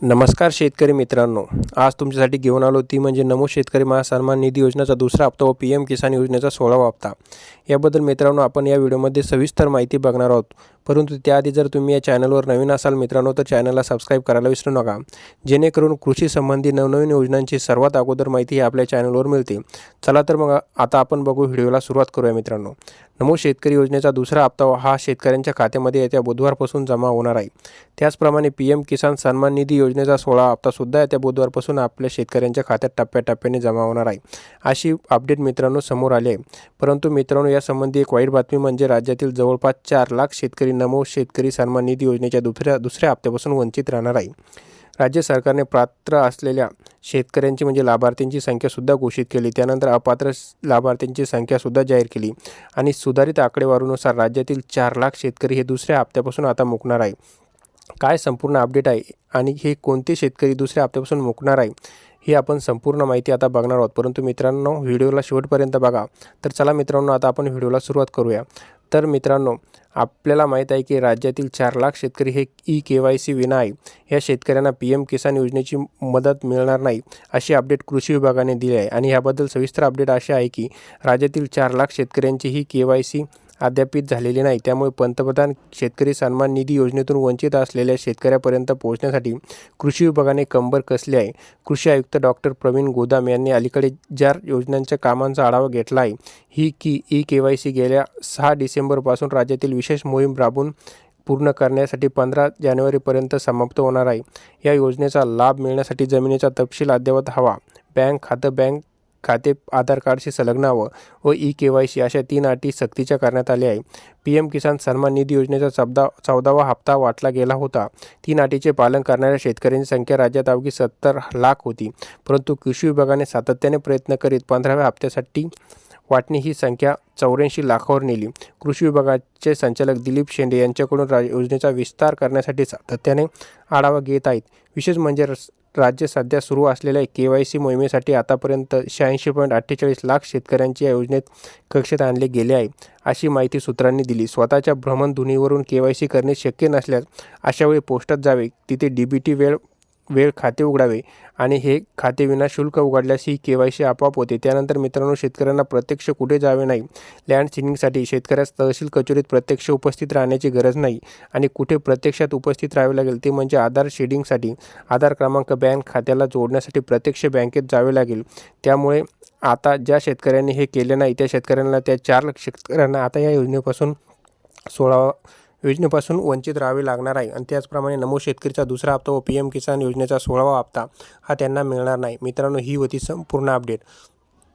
नमस्कार शेतकरी मित्रांनो, आज तुमच्यासाठी घेऊन आलो ती म्हणजे नमो शेतकरी महासन्मान निधी योजनेचा दुसरा हप्ता व पी एम किसान योजनेचा 16वा हप्ता। याबद्दल मित्रांनो आपण या व्हिडिओमध्ये सविस्तर माहिती बघणार आहोत। परंतु त्याआधी जर तुम्ही या चॅनलवर नवीन असाल मित्रांनो तर चॅनलला सबस्क्राईब करायला विसरू नका, जेणेकरून कृषी संबंधी नवनवीन योजनांची सर्वात अगोदर माहिती आपल्या चॅनलवर मिळते। चला तर मग आता आपण बघू, व्हिडिओला सुरुवात करूया मित्रांनो। नमो शेतकरी योजनेचा दुसरा हप्ता हा शेतकऱ्यांच्या खात्यामध्ये येत्या बुधवारपासून जमा होणार आहे। त्याचप्रमाणे पी एम किसान सन्मान निधी योजनेचा 16 हप्तासुद्धा येत्या बुधवारपासून आपल्या शेतकऱ्यांच्या खात्यात टप्प्याटप्प्याने जमा होणार आहे, अशी अपडेट मित्रांनो समोर आली आहे। परंतु मित्रांनो यासंबंधी एक वाईट बातमी म्हणजे राज्यातील जवळपास 4 लाख शेतकरी नमो शेतकरी सन्मान निधी योजनेच्या दुसऱ्या हप्त्यापासून वंचित राहणार आहे। राज्य सरकारने पात्र असलेल्या शेतकऱ्यांची म्हणजे लाभार्थ्यांची संख्यासुद्धा घोषित केली, त्यानंतर अपात्र लाभार्थ्यांची संख्यासुद्धा जाहीर केली आणि सुधारित आकडेवारीनुसार राज्यातील 4 लाख शेतकरी हे दुसऱ्या हप्त्यापासून आता मुकणार आहे। काय संपूर्ण अपडेट आहे आणि हे कोणते शेतकरी दुसऱ्या हप्त्यापासून मुकणार आहे ही आपण संपूर्ण माहिती आता बघणार आहोत। परंतु मित्रांनो व्हिडिओला शेवटपर्यंत बघा। तर चला मित्रांनो आता आपण व्हिडिओला सुरुवात करूया। तर मित्रांनो आपल्याला माहीत आहे की राज्यातील 4 लाख शेतकरी हे KYC विना आहे। या शेतकऱ्यांना पी एम किसान योजनेची मदत मिळणार नाही, अशी अपडेट कृषी विभागाने दिली आहे। आणि याबद्दल सविस्तर अपडेट अशी आहे की राज्यातील 4 लाख शेतकऱ्यांची ही KYC अद्यापित झालेली नाही, त्यामुळे पंतप्रधान शेतकरी सन्मान निधी योजनेतून वंचित असलेल्या शेतकऱ्यापर्यंत पोहोचण्यासाठी कृषी विभागाने कंबर कसली आहे। कृषी आयुक्त डॉक्टर प्रवीण गोदाम यांनी अलीकडे ज्या योजनांच्या कामांचा आढावा घेतला आहे ही KYC गेल्या 6 डिसेंबरपासून राज्यातील विशेष मोहीम राबवून पूर्ण करण्यासाठी 15 जानेवारीपर्यंत समाप्त होणार आहे। या योजनेचा लाभ मिळण्यासाठी जमिनीचा तपशील अद्ययावत हवा, बँक खाते आधार कार्डशी संलग्न हवं व KYC अशा 3 अटी सक्तीच्या करण्यात आल्या आहे। पी एम किसान सन्मान निधी योजनेचा 14वा हप्ता वाटला गेला होता। 3 अटीचे पालन करणाऱ्या शेतकऱ्यांची संख्या राज्यात अवघी 70 लाख होती, परंतु कृषी विभागाने सातत्याने प्रयत्न करीत 15व्या हप्त्यासाठी वाटणी ही संख्या 84 लाखावर नेली। कृषी विभागाचे संचालक दिलीप शेंडे यांच्याकडून योजनेचा विस्तार करण्यासाठी सातत्याने आढावा घेत आहेत। विशेष म्हणजे राज्य सध्या सुरू असलेल्या KYC मोहिमेसाठी आतापर्यंत 86.48 लाख शेतकऱ्यांची या योजनेत कक्षेत आणले गेले आहे, अशी माहिती सूत्रांनी दिली। स्वतःच्या भ्रमणध्वनीवरून KYC करणे शक्य नसल्यास अशावेळी पोस्टात जावे, तिथे DBT वेळ खाते उघडावे आणि हे खाते विना शुल्क उघडल्यास ही KYC आपोआप होते। त्यानंतर मित्रांनो शेतकऱ्यांना प्रत्यक्ष कुठे जावे नाही। लँड सीडिंगसाठी शेतकऱ्यास तहसील कचेरीत प्रत्यक्ष उपस्थित राहण्याची गरज नाही आणि कुठे प्रत्यक्षात उपस्थित राहावे लागेल ते म्हणजे आधार शेडिंगसाठी आधार क्रमांक बँक खात्याला जोडण्यासाठी प्रत्यक्ष बँकेत जावे लागेल। त्यामुळे आता ज्या शेतकऱ्यांनी हे केले नाही त्या शेतकऱ्यांना, त्या 4 लाख शेतकऱ्यांना आता या योजनेपासून वंचित राहावे लागणार आहे। आणि त्याचप्रमाणे नमो शेतकरीचा दुसरा हप्ता व पी एम किसान योजनेचा 16वा हप्ता हा त्यांना मिळणार नाही। मित्रांनो ही होती संपूर्ण अपडेट।